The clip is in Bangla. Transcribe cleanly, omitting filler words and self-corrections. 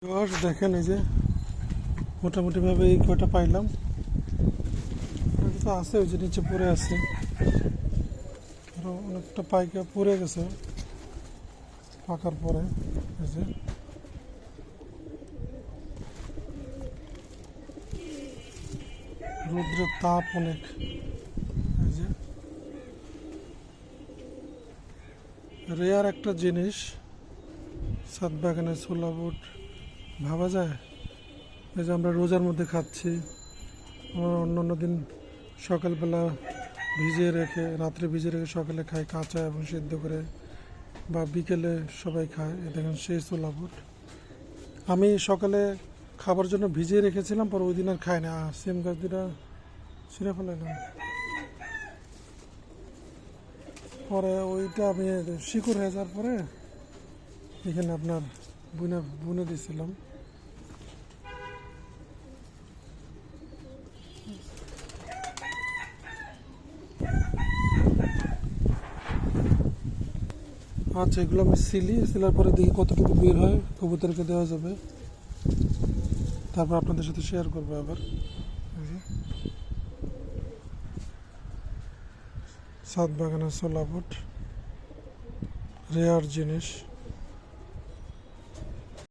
দেখেন এই যে মোটামুটি ভাবে এই কয়টা পাইলাম। তো আছে ওই যে নিচে পড়ে আছে, আরো অনেকটা পাইকা পড়ে গেছে পাকার পরে। এই যে রৌদ্রের তাপ অনেক। এই যে রেয়ার একটা জিনিস, ছাদ বাগানের ছোলা বুট ভাবা যায়। এই যে আমরা রোজার মধ্যে খাচ্ছি, আমরা অন্য অন্য দিন সকালবেলা ভিজিয়ে রেখে, রাত্রে ভিজিয়ে রেখে সকালে খাই কাঁচা এবং সিদ্ধ করে, বা বিকেলে সবাই খায়। এ দেখেন সেই ছোলা বুট আমি সকালে খাবার জন্য ভিজিয়ে রেখেছিলাম, পর ওই দিন আর খাই না। সিম গাছ দুটা ছিঁড়ে ফেলাইলাম, পরে ওইটা আমি শিকড় হয়ে যাওয়ার পরে এখানে আপনার বুনে বুনে দিয়েছিলাম। আচ্ছা, এগুলো আমি সিলার পরে দেখি কতটুকু বের হয়, কবুতরকে দেওয়া যাবে, তারপর আপনাদের সাথে শেয়ার করবো আবার। ছাদ বাগানের ছোলা বুট রেয়ার জিনিস।